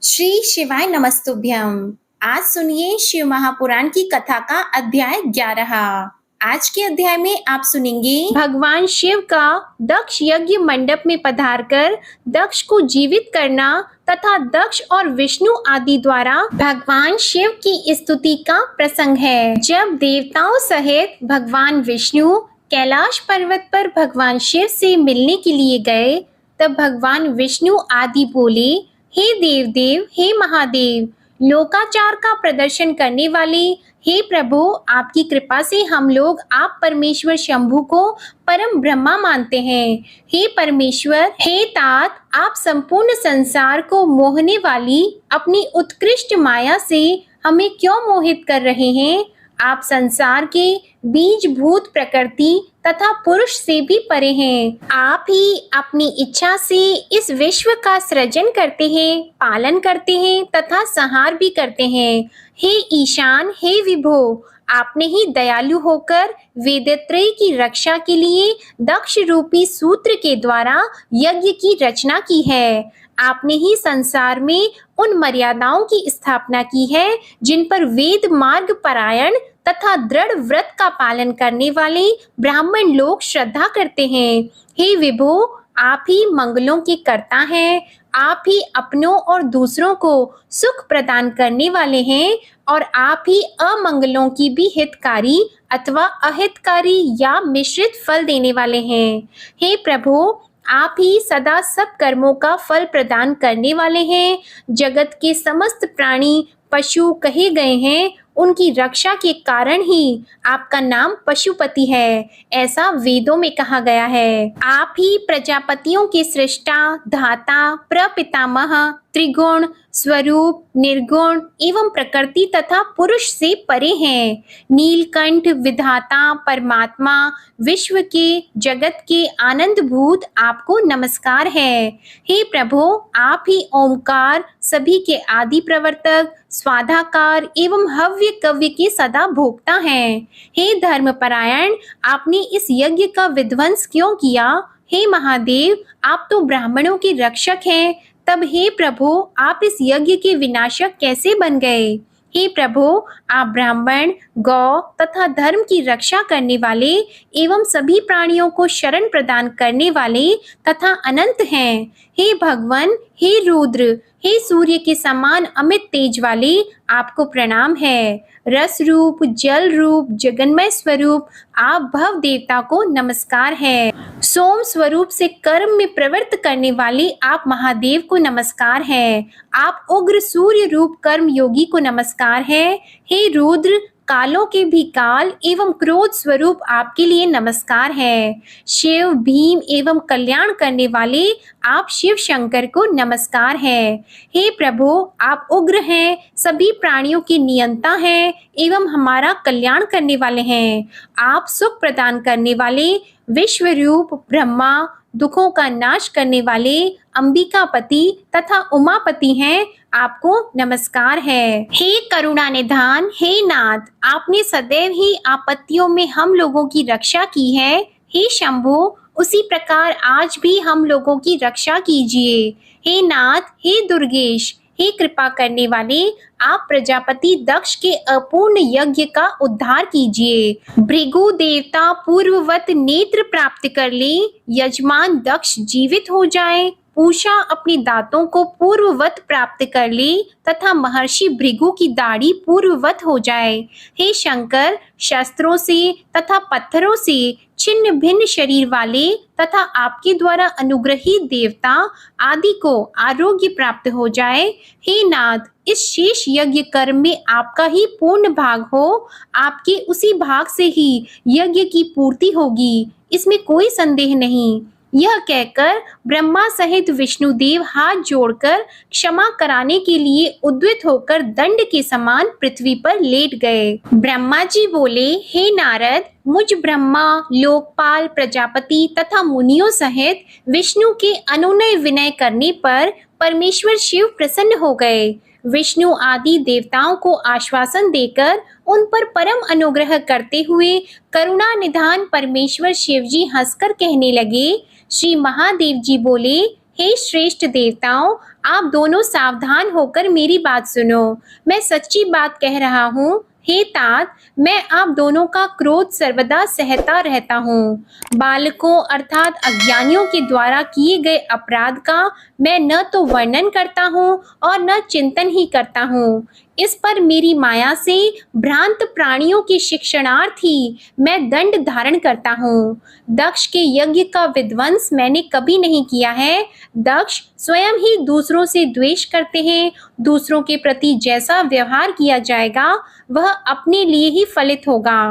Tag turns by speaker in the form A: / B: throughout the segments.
A: श्री शिवाय नमस्तुभ्यम। आज सुनिए शिव महापुराण की कथा का अध्याय 11। आज के अध्याय में आप सुनेंगे
B: भगवान शिव का दक्ष यज्ञ मंडप में पधारकर दक्ष को जीवित करना तथा दक्ष और विष्णु आदि द्वारा भगवान शिव की स्तुति का प्रसंग है। जब देवताओं सहित भगवान विष्णु कैलाश पर्वत पर भगवान शिव से मिलने के लिए गए, तब भगवान विष्णु आदि बोले, हे देव, हे महादेव, लोकाचार का प्रदर्शन करने वाले, हे प्रभु, आपकी कृपा से हम लोग आप परमेश्वर शंभु को परम ब्रह्मा मानते हैं। हे परमेश्वर, हे तात, आप संपूर्ण संसार को मोहने वाली अपनी उत्कृष्ट माया से हमें क्यों मोहित कर रहे हैं? आप संसार के बीज भूत प्रकृति तथा पुरुष से भी परे हैं। आप ही अपनी इच्छा से इस विश्व का सृजन करते हैं, पालन करते हैं तथा संहार भी करते हैं। हे ईशान, हे विभो, आपने ही दयालु होकर वेदत्रय की रक्षा के लिए दक्ष रूपी सूत्र के द्वारा यज्ञ की रचना की है। आपने ही संसार में उन मर्यादाओं की स्थापना की है जिन पर वेद मार्ग परायण तथा दृढ़ व्रत का पालन करने वाले ब्राह्मण लोग श्रद्धा करते हैं। हे विभो, आप ही मंगलों के कर्ता हैं। आप ही अपनों और दूसरों को सुख प्रदान करने वाले हैं और आप ही अमंगलों की भी हितकारी अथवा अहितकारी या मिश्रित फल देने वाले हैं। हे प्रभु, आप ही सदा सब कर्मों का फल प्रदान करने वाले हैं। जगत के समस्त प्राणी पशु कहे गए हैं, उनकी रक्षा के कारण ही आपका नाम पशुपति है, ऐसा वेदों में कहा गया है। आप ही प्रजापतियों के सृष्टा, धाता, प्रपितामह, त्रिगुण स्वरूप, निर्गुण एवं प्रकृति तथा पुरुष से परे हैं। नीलकंठ विधाता परमात्मा, विश्व के जगत के आनंद भूत आपको नमस्कार है। हे प्रभु, आप ही ओमकार, सभी के आदि प्रवर्तक, स्वाधाकार एवं हव्य कव्य के सदा भोक्ता हैं। हे धर्मपरायण, आपने इस यज्ञ का विध्वंस क्यों किया? हे महादेव, आप तो ब्राह्मणों के रक्षक हैं, तब हे प्रभु, आप इस यज्ञ के विनाशक कैसे बन गए? हे प्रभु, आप ब्राह्मण, गौ तथा धर्म की रक्षा करने वाले एवं सभी प्राणियों को शरण प्रदान करने वाले तथा अनंत हैं। हे भगवान, हे रुद्र, हे सूर्य के समान अमित तेज वाले, आपको प्रणाम है। रस रूप, जल रूप, जगन्मय स्वरूप, आप भव देवता को नमस्कार है। सोम स्वरूप से कर्म में प्रवृत्त करने वाले आप महादेव को नमस्कार है। आप उग्र सूर्य रूप कर्म योगी को नमस्कार है। हे रुद्र, कालों के भी काल एवं क्रोध स्वरूप आपके लिए नमस्कार है। शिव, भीम एवं कल्याण करने वाले आप शिव शंकर को नमस्कार है। हे प्रभु, आप उग्र हैं, सभी प्राणियों के नियंता हैं एवं हमारा कल्याण करने वाले हैं। आप सुख प्रदान करने वाले विश्व रूप ब्रह्मा, दुखों का नाश करने वाले अंबिकापति तथा उमापति हैं, आपको नमस्कार है। हे करुणा निधान, हे नाथ, आपने सदैव ही आपत्तियों में हम लोगों की रक्षा की है। हे शंभु, उसी प्रकार आज भी हम लोगों की रक्षा कीजिए। हे नाथ, हे दुर्गेश, हे कृपा करने वाले, आप प्रजापति दक्ष के अपूर्ण यज्ञ का उद्धार कीजिए। भृगु देवता पूर्ववत नेत्र प्राप्त कर ले, यजमान दक्ष जीवित हो जाए, पूषा अपने दांतों को पूर्ववत प्राप्त कर ले तथा महर्षि भृगु की दाढ़ी पूर्ववत हो जाए। हे शंकर, शस्त्रों से तथा पत्थरों से छिन्न भिन्न शरीर वाले तथा आपके द्वारा अनुग्रहित देवता आदि को आरोग्य प्राप्त हो जाए। हे नाथ, इस शेष यज्ञ कर्म में आपका ही पूर्ण भाग हो, आपके उसी भाग से ही यज्ञ की पूर्ति होगी, इसमें कोई संदेह नहीं। यह कहकर ब्रह्मा सहित विष्णुदेव हाथ जोड़कर क्षमा कराने के लिए उद्वित होकर दंड के समान पृथ्वी पर लेट गए। ब्रह्मा जी बोले, हे नारद, मुझ ब्रह्मा, लोकपाल, प्रजापति तथा मुनियों सहित विष्णु के अनुनय विनय करने पर परमेश्वर शिव प्रसन्न हो गए। विष्णु आदि देवताओं को आश्वासन देकर उन पर परम अनुग्रह करते हुए करुणा निधान परमेश्वर शिव जी हंसकर कहने लगे। श्री महादेव जी बोले, हे श्रेष्ठ देवताओं, आप दोनों सावधान होकर मेरी बात सुनो। मैं सच्ची बात कह रहा हूँ। हे तात, मैं आप दोनों का क्रोध सर्वदा सहता रहता हूँ। बालकों अर्थात अज्ञानियों के द्वारा किए गए अपराध का मैं न तो वर्णन करता हूँ और न चिंतन ही करता हूँ। इस पर मेरी माया से भ्रांत प्राणियों के शिक्षणार्थ ही मैं दंड धारण करता हूँ। दक्ष के यज्ञ का विध्वंस मैंने कभी नहीं किया है। दक्ष स्वयं ही दूसरों से द्वेष करते हैं। दूसरों के प्रति जैसा व्यवहार किया जाएगा वह अपने लिए ही फलित होगा।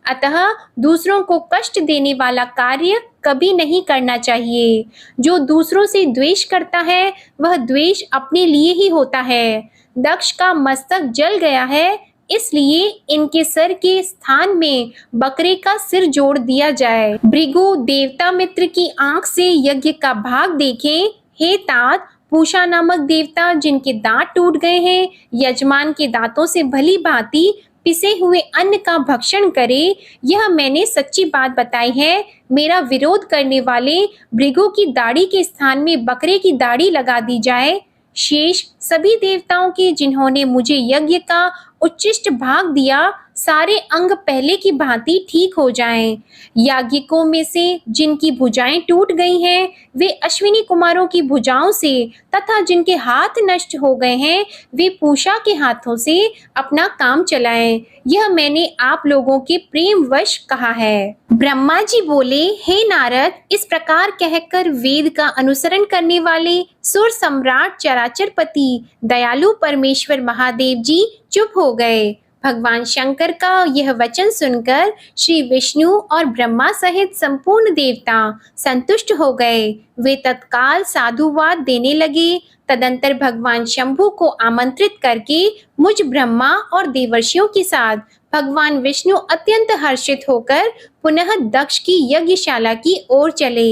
B: अतः दूसरों को कष्ट देने वाला कार्य कभी नहीं करना चाहिए। जो दूसरों से द्वेष करता है वह द्वेष अपने लिए ही होता है। दक्ष का मस्तक जल गया है, इसलिए इनके सर के स्थान में बकरे का सिर जोड़ दिया जाए। भृगु देवता मित्र की आंख से यज्ञ का भाग देखें। हे तात, पूषा नामक देवता जिनके दांत टूट गए हैं, यजमान के दांतों से भली भांति पिसे हुए अन्न का भक्षण करे, यह मैंने सच्ची बात बताई है। मेरा विरोध करने वाले भृगु की दाढ़ी के स्थान में बकरे की दाढ़ी लगा दी जाए। शेष सभी देवताओं के जिन्होंने मुझे यज्ञ का उच्छिष्ट भाग दिया, सारे अंग पहले की भांति ठीक हो जाएं। याज्ञिकों में से जिनकी भुजाएं टूट गई हैं, वे अश्विनी कुमारों की भुजाओं से, तथा जिनके हाथ नष्ट हो गए हैं, वे पूषा के हाथों से अपना काम चलाएं। यह मैंने आप लोगों के प्रेम वश कहा है। ब्रह्मा जी बोले, हे नारद, इस प्रकार कहकर वेद का अनुसरण करने वाले सुर सम्राट चराचरपति दयालु परमेश्वर महादेव जी चुप हो गए। भगवान शंकर का यह वचन सुनकर श्री विष्णु और ब्रह्मा सहित संपूर्ण देवता संतुष्ट हो गए। वे तत्काल साधुवाद देने लगे। तदंतर भगवान शंभु को आमंत्रित करके मुझ ब्रह्मा और देवर्षियों के साथ भगवान विष्णु अत्यंत हर्षित होकर पुनः दक्ष की यज्ञशाला की ओर चले।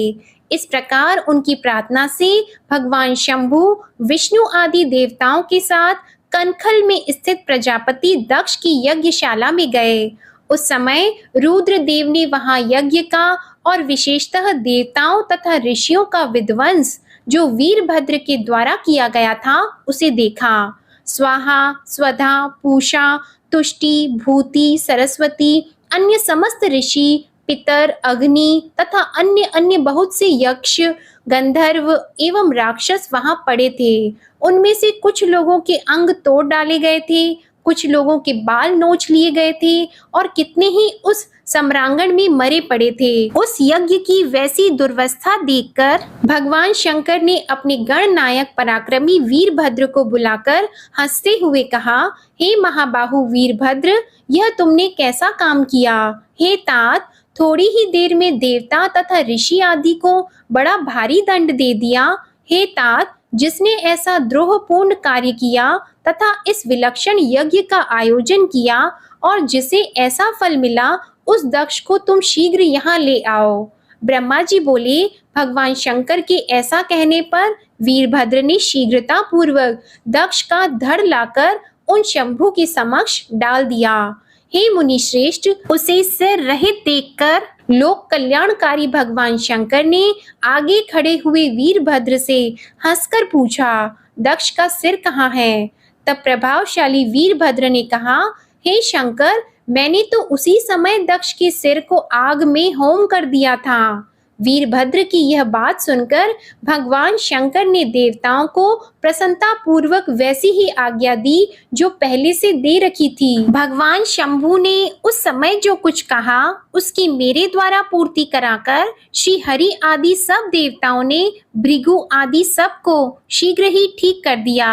B: इस प्रकार उनकी प्रार्थना से भगवान शंभु विष्णु आदि देवताओं के साथ कनखल में स्थित प्रजापति दक्ष की यज्ञशाला में गए। उस समय रुद्र देव ने वहां यज्ञ का और विशेषतः देवताओं तथा ऋषियों का विध्वंस जो वीरभद्र के द्वारा किया गया था उसे देखा। स्वाहा, स्वधा, पूषा, तुष्टि, भूति, सरस्वती, अन्य समस्त ऋषि, पितर, अग्नि तथा अन्य अन्य बहुत से यक्ष, गंधर्व एवं राक्षस वहां पड़े थे। उनमें से कुछ लोगों के अंग तोड़ डाले गए थे, कुछ लोगों के बाल नोच लिए गए थे और कितने ही उस सम्रांगण में मरे पड़े थे। उस यज्ञ की वैसी दुर्वस्था देखकर भगवान शंकर ने अपने गणनायक पराक्रमी वीरभद्र को बुलाकर हंसते हुए कहा, हे महाबाहु वीरभद्र, यह तुमने कैसा काम किया। हे तात, थोड़ी ही देर में देवता तथा ऋषि आदि को बड़ा भारी दंड दे दिया। हे तात, जिसने ऐसा द्रोहपूर्ण कार्य किया तथा इस विलक्षण यज्ञ का आयोजन किया और जिसे ऐसा फल मिला, उस दक्ष को तुम शीघ्र यहाँ ले आओ। ब्रह्मा जी बोले, भगवान शंकर के ऐसा कहने पर वीरभद्र ने शीघ्रता पूर्वक दक्ष का धड़ लाकर उन शंभु के समक्ष डाल दिया। हे मुनि श्रेष्ठ, उसे सिर रहित देखकर लोक कल्याणकारी भगवान शंकर ने आगे खड़े हुए वीरभद्र से हंसकर पूछा, दक्ष का सिर कहाँ है। तब प्रभावशाली वीरभद्र ने कहा, हे शंकर, मैंने तो उसी समय दक्ष के सिर को आग में होम कर दिया था। वीरभद्र की यह बात सुनकर भगवान शंकर ने देवताओं को प्रसन्नता पूर्वक वैसी ही आज्ञा दी जो पहले से दे रखी थी। भगवान शंभु ने उस समय जो कुछ कहा उसकी मेरे द्वारा पूर्ति कराकर श्री हरि आदि सब देवताओं ने भृगु आदि सब को शीघ्र ही ठीक कर दिया।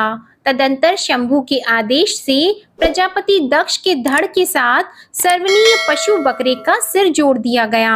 B: तदंतर शंभु के आदेश से प्रजापति दक्ष के धड़ के साथ सर्वनीय पशु बकरे का सिर जोड़ दिया गया।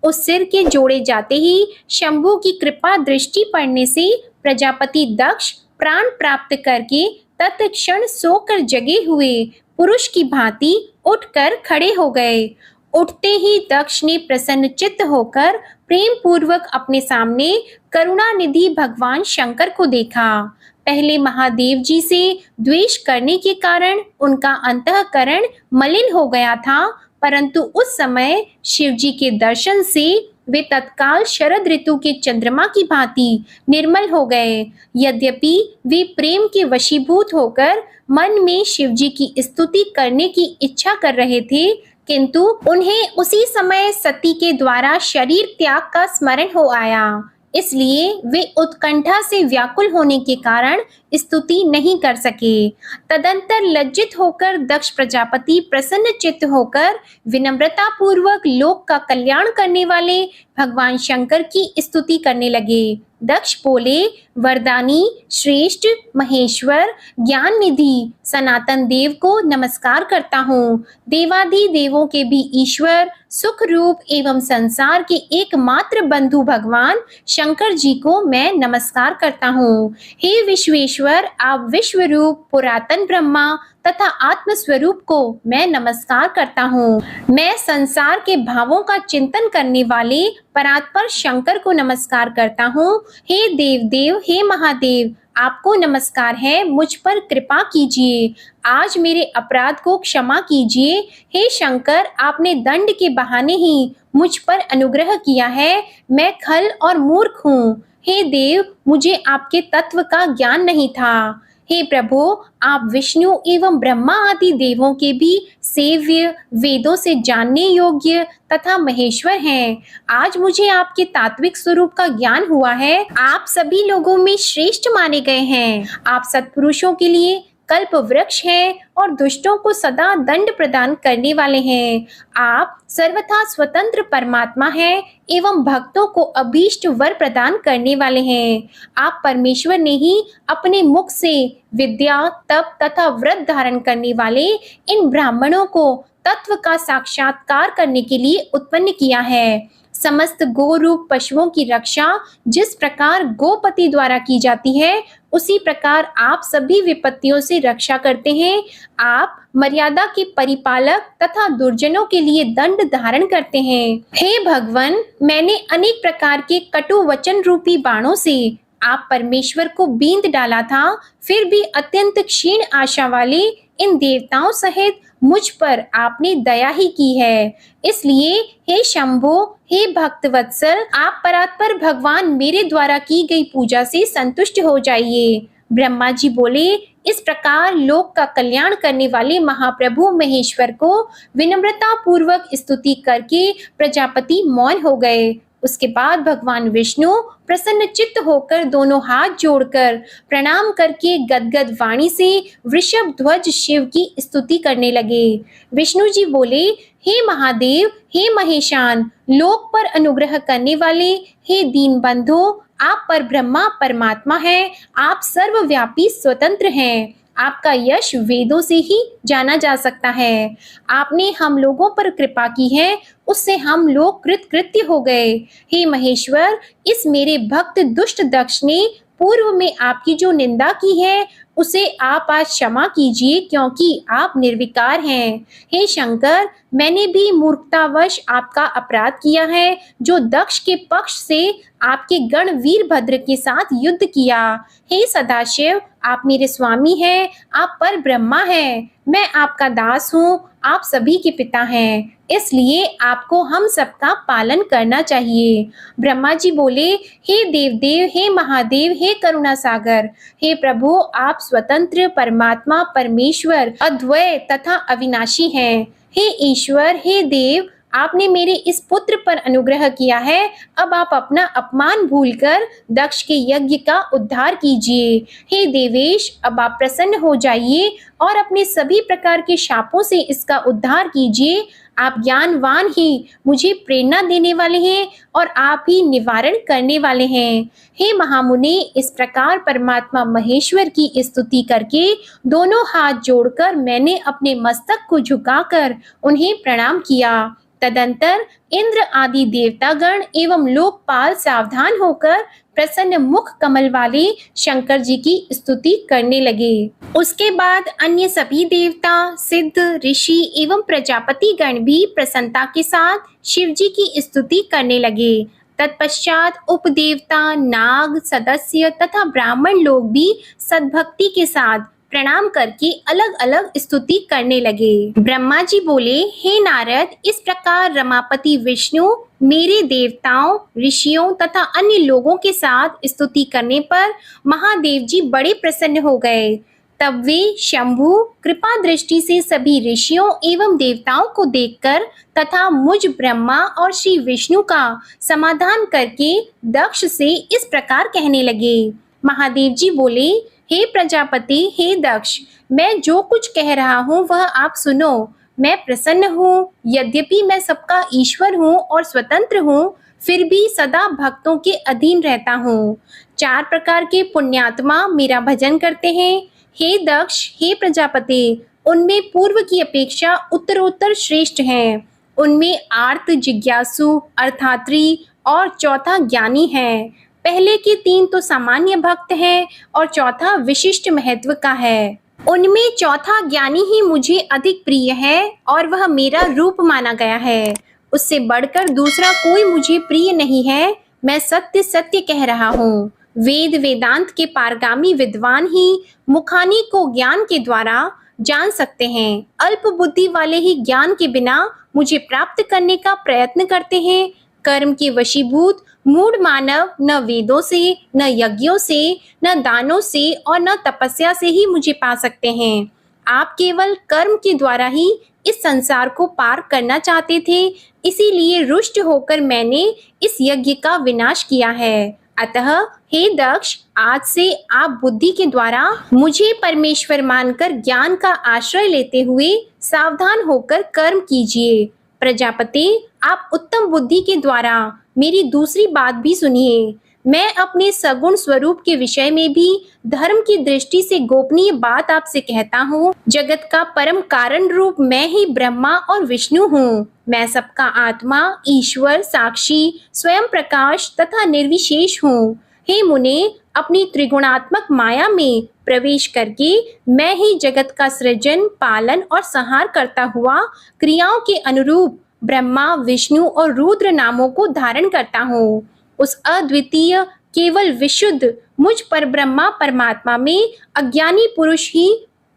B: उस सिर के जोड़े जाते ही शंभु की कृपा दृष्टि पड़ने से प्रजापति दक्ष प्राण प्राप्त करके तत्क्षण सोकर जगे हुए पुरुष की भांति उठकर खड़े हो गए। उठते ही दक्ष ने प्रसन्न चित्त होकर प्रेम पूर्वक अपने सामने करुणानिधि भगवान शंकर को देखा। पहले महादेव जी से द्वेष करने के कारण उनका अंतःकरण मलिन हो गया था, परंतु उस समय शिव जी के दर्शन से वे तत्काल शरद ऋतु के चंद्रमा की भांति निर्मल हो गए। यद्यपि वे प्रेम के वशीभूत होकर मन में शिवजी की स्तुति करने की इच्छा कर रहे थे, किंतु उन्हें उसी समय सती के द्वारा शरीर त्याग का स्मरण हो आया। इसलिए वे उत्कंठा से व्याकुल होने के कारण स्तुति नहीं कर सके। तदंतर लज्जित होकर दक्ष प्रजापति प्रसन्न चित्त होकर विनम्रता पूर्वक लोक का कल्याण करने वाले भगवान शंकर की स्तुति करने लगे। दक्ष बोले, वरदानी, श्रेष्ठ, महेश्वर, ज्ञान निधि, सनातन देव को नमस्कार करता हूँ। देवादि देवों के भी ईश्वर, सुख रूप एवं संसार के एकमात्र बंधु भगवान शंकर जी को मैं नमस्कार करता हूँ। हे विश्वेश्वर, आप विश्व रूप, पुरातन ब्रह्मा तथा आत्म स्वरूप को मैं नमस्कार करता हूँ। मैं संसार के भावों का चिंतन करने वाले परात्पर शंकर को नमस्कार करता हूँ। हे देव देव, हे महादेव, आपको नमस्कार है, मुझ पर कृपा कीजिए, आज मेरे अपराध को क्षमा कीजिए। हे शंकर, आपने दंड के बहाने ही मुझ पर अनुग्रह किया है, मैं खल और मूर्ख हूँ। हे देव, मुझे आपके तत्व का ज्ञान नहीं था। हे प्रभु, आप विष्णु एवं ब्रह्मा आदि देवों के भी सेव्य, वेदों से जानने योग्य तथा महेश्वर हैं। आज मुझे आपके तात्विक स्वरूप का ज्ञान हुआ है। आप सभी लोगों में श्रेष्ठ माने गए हैं। आप सत्पुरुषों के लिए कल्प वृक्ष हैं और दुष्टों को सदा दंड प्रदान करने वाले हैं। आप सर्वथा स्वतंत्र परमात्मा हैं एवं भक्तों को अभीष्ट वर प्रदान करने वाले हैं। आप परमेश्वर ने ही अपने मुख से विद्या, तप तथा व्रत धारण करने वाले इन ब्राह्मणों को तत्व का साक्षात्कार करने के लिए उत्पन्न किया है। समस्त गो रूप पशुओं की रक्षा जिस प्रकार गोपति द्वारा की जाती है, उसी प्रकार आप सभी विपत्तियों से रक्षा करते हैं। आप मर्यादा के परिपालक तथा दुर्जनों के लिए दंड धारण करते हैं। हे भगवान, मैंने अनेक प्रकार के कटु वचन रूपी बाणों से आप परमेश्वर को बींद डाला था, फिर भी अत्यंत क्षीण आशा वाले इन देवताओं सहित मुझ पर आपने दया ही की है। इसलिए हे शंभो, हे भक्तवत्सल, आप परात्पर भगवान मेरे द्वारा की गई पूजा से संतुष्ट हो जाइए। ब्रह्मा जी बोले, इस प्रकार लोक का कल्याण करने वाले महाप्रभु महेश्वर को विनम्रता पूर्वक स्तुति करके प्रजापति मौन हो गए। उसके बाद भगवान विष्णु प्रसन्न चित्त होकर दोनों हाथ जोड़कर प्रणाम करके गदगद वाणी से वृषभ ध्वज शिव की स्तुति करने लगे। विष्णु जी बोले, हे महादेव, हे महेशान, लोक पर अनुग्रह करने वाले, हे दीन बंधु, आप पर ब्रह्मा परमात्मा हैं, आप सर्वव्यापी स्वतंत्र हैं। आपका यश वेदों से ही जाना जा सकता है। आपने हम लोगों पर कृपा की है, उससे हम लोग कृतकृत्य हो गए। हे महेश्वर, इस मेरे भक्त दुष्ट दक्ष ने पूर्व में आपकी जो निंदा की है, उसे आप आज क्षमा कीजिए, क्योंकि आप निर्विकार हैं। हे शंकर, मैंने भी मूर्खतावश आपका अपराध किया है, जो दक्ष के पक्ष से आपके गण वीरभद्र के साथ युद्ध किया। हे सदाशिव, आप मेरे स्वामी हैं, आप पर ब्रह्मा हैं, मैं आपका दास हूँ, आप सभी के पिता हैं, इसलिए आपको हम सबका पालन करना चाहिए। ब्रह्मा जी बोले, हे देवदेव, हे महादेव, हे करुणा सागर, हे प्रभु, आप स्वतंत्र परमात्मा परमेश्वर अद्वय तथा अविनाशी हैं। हे ईश्वर, हे देव, आपने मेरे इस पुत्र पर अनुग्रह किया है, अब आप अपना अपमान भूलकर दक्ष के यज्ञ का उद्धार कीजिए। हे देवेश, अब आप प्रसन्न हो जाइए और अपने सभी प्रकार के शापों से इसका उद्धार कीजिए। आप ज्ञानवान ही मुझे प्रेरणा देने वाले हैं और आप ही निवारण करने वाले हैं। हे महामुनि, इस प्रकार परमात्मा महेश्वर की स्तुति करके दोनों हाथ जोड़कर मैंने अपने मस्तक को झुकाकर उन्हें प्रणाम किया। तदंतर इंद्र आदि देवतागण एवं लोकपाल सावधान होकर प्रसन्न मुख कमल वाले शंकर जी की स्तुति करने लगे। उसके बाद अन्य सभी देवता, सिद्ध, ऋषि एवं प्रजापति गण भी प्रसन्नता के साथ शिव जी की स्तुति करने लगे। तत्पश्चात उपदेवता, नाग, सदस्य तथा ब्राह्मण लोग भी सद्भक्ति के साथ प्रणाम करके अलग अलग स्तुति करने लगे। ब्रह्मा जी बोले, हे नारद, इस प्रकार रमापति विष्णु मेरे देवताओं, ऋषियों तथा अन्य लोगों के साथ स्तुति करने पर महादेव जी बड़े प्रसन्न हो गए। तब वे शंभु कृपा दृष्टि से सभी ऋषियों एवं देवताओं को देखकर तथा मुझ ब्रह्मा और श्री विष्णु का समाधान करके दक्ष से इस प्रकार कहने लगे। महादेव जी बोले, हे प्रजापति, हे दक्ष, मैं जो कुछ कह रहा हूँ वह आप सुनो। मैं प्रसन्न हूँ, यद्यपि मैं सबका ईश्वर हूँ और स्वतंत्र हूँ, फिर भी सदा भक्तों के अधीन रहता हूँ। 4 प्रकार के पुण्यात्मा मेरा भजन करते हैं। हे दक्ष, हे प्रजापति, उनमें पूर्व की अपेक्षा उत्तरोत्तर श्रेष्ठ हैं। उनमें आर्त, जिज्ञासु, अर्थात्री और चौथा ज्ञानी है। पहले के 3 तो सामान्य भक्त हैं और चौथा विशिष्ट महत्व का है। उनमें चौथा ज्ञानी ही मुझे अधिक प्रिय है और वह मेरा रूप माना गया है। उससे बढ़कर दूसरा कोई मुझे प्रिय नहीं है। मैं सत्य सत्य कह रहा हूँ। वेद वेदांत के पारगामी विद्वान ही मुखानी को ज्ञान के द्वारा जान सकते हैं। अल्प बुद्धि वाले ही ज्ञान के बिना मुझे प्राप्त करने का प्रयत्न करते हैं। कर्म के वशीभूत मूढ़ मानव न वेदों से, न यज्ञों से, न दानों से और न तपस्या से ही मुझे पा सकते हैं। आप केवल कर्म के द्वारा ही इस संसार को पार करना चाहते थे, इसीलिए रुष्ट होकर मैंने इस यज्ञ का विनाश किया है। अतः हे दक्ष, आज से आप बुद्धि के द्वारा मुझे परमेश्वर मानकर ज्ञान का आश्रय लेते हुए सावधान होकर कर्म कीजिए। प्रजापति, आप उत्तम बुद्धि के द्वारा मेरी दूसरी बात भी सुनिए। मैं अपने सगुण स्वरूप के विषय में भी धर्म की दृष्टि से गोपनीय बात आपसे कहता हूँ। जगत का परम कारण रूप मैं ही ब्रह्मा और विष्णु हूँ। मैं सबका आत्मा, ईश्वर, साक्षी, स्वयं प्रकाश तथा निर्विशेष हूँ। हे मुने, अपनी त्रिगुणात्मक माया में प्रवेश करके मैं ही जगत का सृजन, पालन और संहार करता हुआ क्रियाओं के अनुरूप ब्रह्मा, विष्णु और रुद्र नामों को धारण करता हूँ। उस अद्वितीय केवल विशुद्ध मुझ पर ब्रह्मा परमात्मा में अज्ञानी पुरुष ही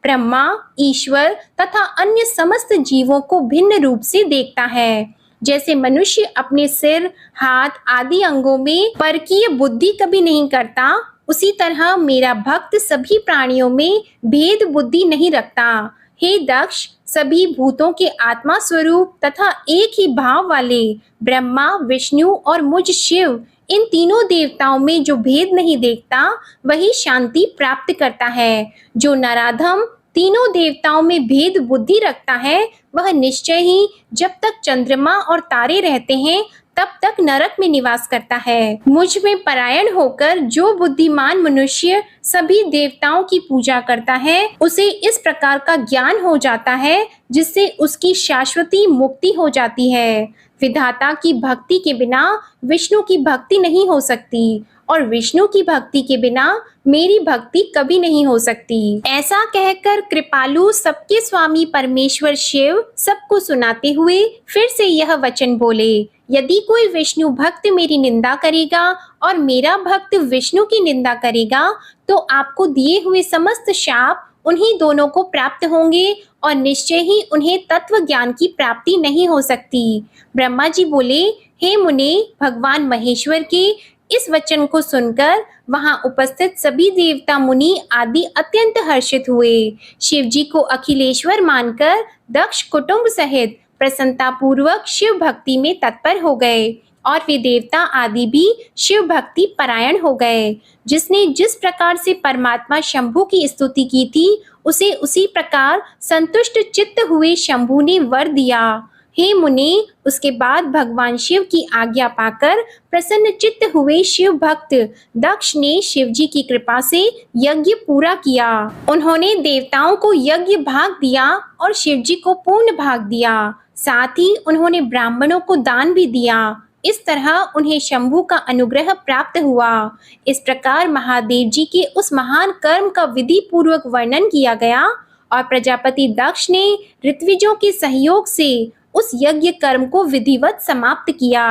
B: ब्रह्मा, ईश्वर तथा अन्य समस्त जीवों को भिन्न रूप से देखता है। जैसे मनुष्य अपने सिर, हाथ आदि अंगों में परकीय बुद्धि कभी नहीं करता, उसी तरह मेरा भक्त सभी प्राणियों में भेद बुद्धि नहीं रखता। हे दक्ष, सभी भूतों के आत्मा स्वरूप तथा एक ही भाव वाले ब्रह्मा, विष्णु और मुझ शिव, इन तीनों देवताओं में जो भेद नहीं देखता वही शांति प्राप्त करता है। जो नराधम तीनों देवताओं में भेद बुद्धि रखता है वह निश्चय ही जब तक चंद्रमा और तारे रहते हैं तब तक नरक में निवास करता है। मुझ में परायण होकर जो बुद्धिमान मनुष्य सभी देवताओं की पूजा करता है उसे इस प्रकार का ज्ञान हो जाता है जिससे उसकी शाश्वती मुक्ति हो जाती है। विधाता की भक्ति के बिना विष्णु की भक्ति नहीं हो सकती और विष्णु की भक्ति के बिना मेरी भक्ति कभी नहीं हो सकती। ऐसा कहकर कृपालु सबके स्वामी परमेश्वर शिव सबको सुनाते हुए फिर से यह वचन बोले, यदि कोई विष्णु भक्त मेरी निंदा करेगा और मेरा भक्त विष्णु की निंदा करेगा तो आपको दिए हुए समस्त शाप उन्हीं दोनों को प्राप्त होंगे और निश्चय ही उन्हें तत्व ज्ञान की प्राप्ति नहीं हो सकती। ब्रह्मा जी बोले, हे मुने, भगवान महेश्वर के इस वचन को सुनकर वहां उपस्थित सभी देवता मुनि आदि अत्यंत हर्षित हुए। शिव जी को अखिलेश्वर मानकर दक्ष कुटुंब सहित प्रसन्नता पूर्वक शिव भक्ति में तत्पर हो गए और वे देवता आदि भी शिव भक्ति परायण हो गए। जिसने जिस प्रकार से परमात्मा शंभु की स्तुति की थी उसे उसी प्रकार संतुष्ट चित्त हुए शंभु ने वर दिया। हे मुनि, उसके बाद भगवान शिव की आज्ञा पाकर प्रसन्न चित्त हुए शिव भक्त दक्ष ने शिव जी की कृपा से यज्ञ पूरा किया। उन्होंने देवताओं को यज्ञ भाग दिया और शिव जी को पूर्ण भाग दिया। साथ ही उन्होंने ब्राह्मणों को दान भी दिया। इस तरह उन्हें शंभु का अनुग्रह प्राप्त हुआ। इस प्रकार महादेव जी के उस महान कर्म का विधि पूर्वक वर्णन किया गया और प्रजापति दक्ष ने ऋत्विजों के सहयोग से उस यज्ञ कर्म को विधिवत समाप्त किया।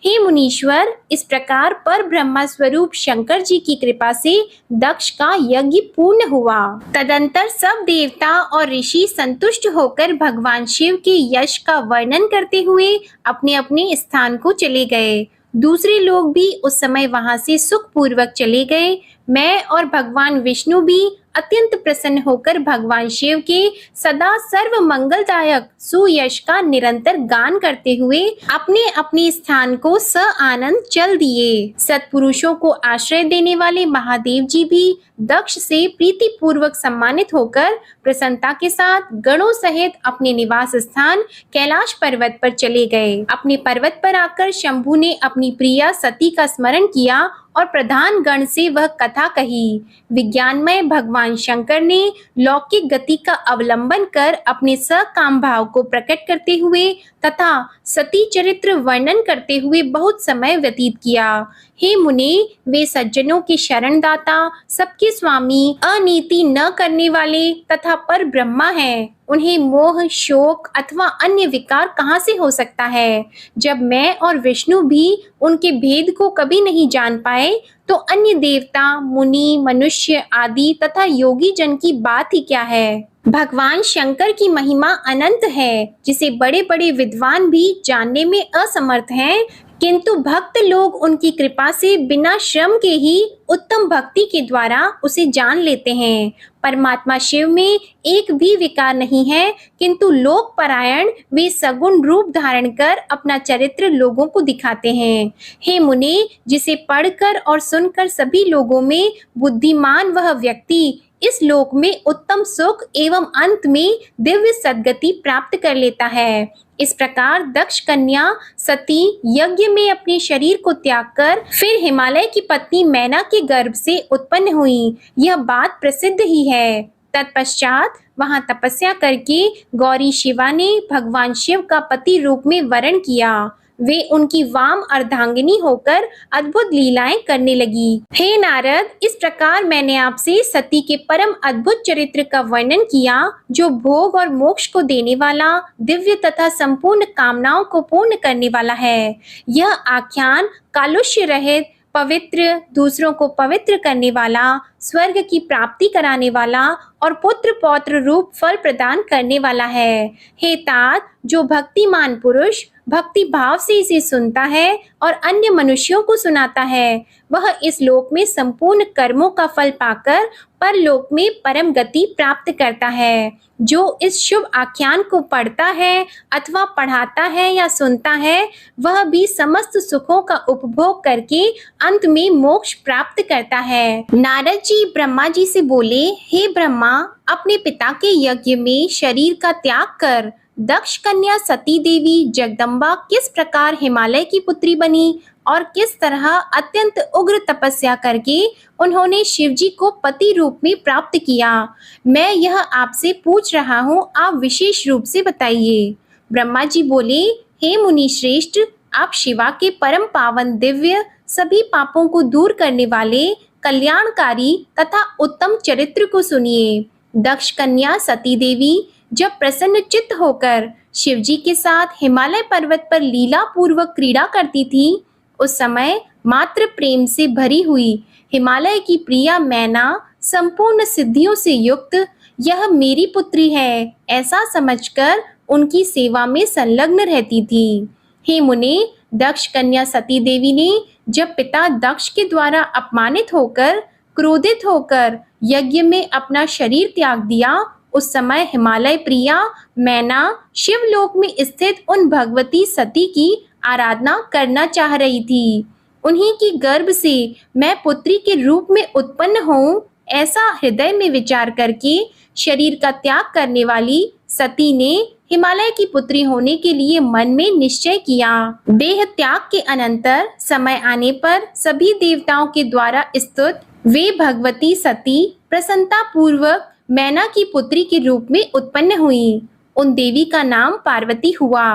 B: हे मुनीश्वर, इस प्रकार पर ब्रह्मा स्वरूप शंकर जी की कृपा से दक्ष का यज्ञ पूर्ण हुआ। तदंतर सब देवता और ऋषि संतुष्ट होकर भगवान शिव के यश का वर्णन करते हुए अपने अपने स्थान को चले गए। दूसरे लोग भी उस समय वहां से सुखपूर्वक चले गए। मैं और भगवान विष्णु भी अत्यंत प्रसन्न होकर भगवान शिव के सदा सर्व मंगलदायक सुयश का निरंतर गान करते हुए अपने अपने स्थान को स आनंद चल दिए। सत्पुरुषों को आश्रय देने वाले महादेव जी भी दक्ष से प्रीति पूर्वक सम्मानित होकर प्रसन्नता के साथ गणों सहित अपने निवास स्थान कैलाश पर्वत पर चले गए। अपने पर्वत पर आकर शंभु ने अपनी प्रिया सती का स्मरण किया और प्रधान गण से वह कथा कही। विज्ञानमय भगवान शंकर ने लौकिक गति का अवलंबन कर अपने सकाम भाव को प्रकट करते हुए तथा सती चरित्र वर्णन करते हुए बहुत समय व्यतीत किया। हे मुने, वे सज्जनों के शरणदाता, सबके स्वामी, अनीति न करने वाले तथा पर ब्रह्मा हैं। उन्हें मोह, शोक अथवा अन्य विकार कहाँ से हो सकता है? जब मैं और विष्णु भी उनके भेद को कभी नहीं जान पाए तो अन्य देवता, मुनि, मनुष्य आदि तथा योगी जन की बात ही क्या है। भगवान शंकर की महिमा अनंत है, जिसे बड़े बड़े विद्वान भी जानने में असमर्थ हैं, किंतु भक्त लोग उनकी कृपा से बिना श्रम के ही उत्तम भक्ति के द्वारा उसे जान लेते हैं। परमात्मा शिव में एक भी विकार नहीं है, किंतु लोक परायण वे सगुण रूप धारण कर अपना चरित्र लोगों को दिखाते हैं। हे मुने, जिसे पढ़कर और सुनकर सभी लोगों में बुद्धिमान वह व्यक्ति इस लोक में उत्तम सुख एवं अंत में दिव्य सद्गति प्राप्त कर लेता है। इस प्रकार दक्ष कन्या सती यज्ञ में अपने शरीर को त्याग कर फिर हिमालय की पत्नी मैना के गर्भ से उत्पन्न हुई, यह बात प्रसिद्ध ही है। तत्पश्चात वहां तपस्या करके गौरी शिवा ने भगवान शिव का पति रूप में वरण किया। वे उनकी वाम अर्धांगिनी होकर अद्भुत लीलाएं करने लगी। हे नारद, इस प्रकार मैंने आपसे सती के परम अद्भुत चरित्र का वर्णन किया, जो भोग और मोक्ष को देने वाला, दिव्य तथा संपूर्ण कामनाओं को पूर्ण करने वाला है। यह आख्यान कालुष्य रहित, पवित्र, दूसरों को पवित्र करने वाला, स्वर्ग की प्राप्ति कराने वाला और पुत्र पौत्र रूप फल प्रदान करने वाला है। हे तात, जो भक्तिमान पुरुष भक्ति भाव से इसे सुनता है और अन्य मनुष्यों को सुनाता है, वह इस लोक में संपूर्ण कर्मों का फल पाकर परलोक में परम गति प्राप्त करता है। जो इस शुभ आख्यान को पढ़ता है अथवा पढ़ाता है या सुनता है, वह भी समस्त सुखों का उपभोग करके अंत में मोक्ष प्राप्त करता है। नारद जी ब्रह्मा जी से बोले, हे ब्रह्मा, अपने पिता के यज्ञ में शरीर का त्याग कर दक्ष कन्या सती देवी जगदम्बा किस प्रकार हिमालय की पुत्री बनी और किस तरह अत्यंत उग्र तपस्या करके उन्होंने शिवजी को पति रूप में प्राप्त किया, मैं यह आपसे पूछ रहा हूँ, आप विशेष रूप से बताइए। ब्रह्मा जी बोले, हे मुनि श्रेष्ठ, आप शिवा के परम पावन दिव्य सभी पापों को दूर करने वाले कल्याणकारी तथा उत्तम चरित्र को सुनिए। दक्ष कन्या सती देवी जब प्रसन्न चित्त होकर शिवजी के साथ हिमालय पर्वत पर लीला पूर्वक क्रीड़ा करती थी, उस समय मात्र प्रेम से भरी हुई हिमालय की प्रिया मैना संपूर्ण सिद्धियों से युक्त यह मेरी पुत्री है ऐसा समझकर उनकी सेवा में संलग्न रहती थी। हे मुने, दक्ष कन्या सती देवी ने जब पिता दक्ष के द्वारा अपमानित होकर क्रोधित होकर यज्ञ में अपना शरीर त्याग दिया, उस समय हिमालय प्रिया मैना शिवलोक में स्थित उन भगवती सती की आराधना करना चाह रही थी। उन्हीं की गर्भ से मैं पुत्री के रूप में उत्पन्न हूँ, ऐसा हृदय में विचार करके शरीर का त्याग करने वाली सती ने हिमालय की पुत्री होने के लिए मन में निश्चय किया। देह त्याग के अनंतर समय आने पर सभी देवताओं के द्वारा स्तुत वे भगवती सती प्रसन्नता पूर्वक मैना की पुत्री के रूप में उत्पन्न हुई। उन देवी का नाम पार्वती हुआ।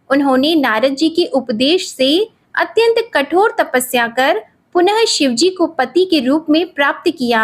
B: उन्होंने नारद जी के उपदेश से अत्यंत कठोर तपस्या कर पुनः शिवजी को पति के रूप में प्राप्त किया।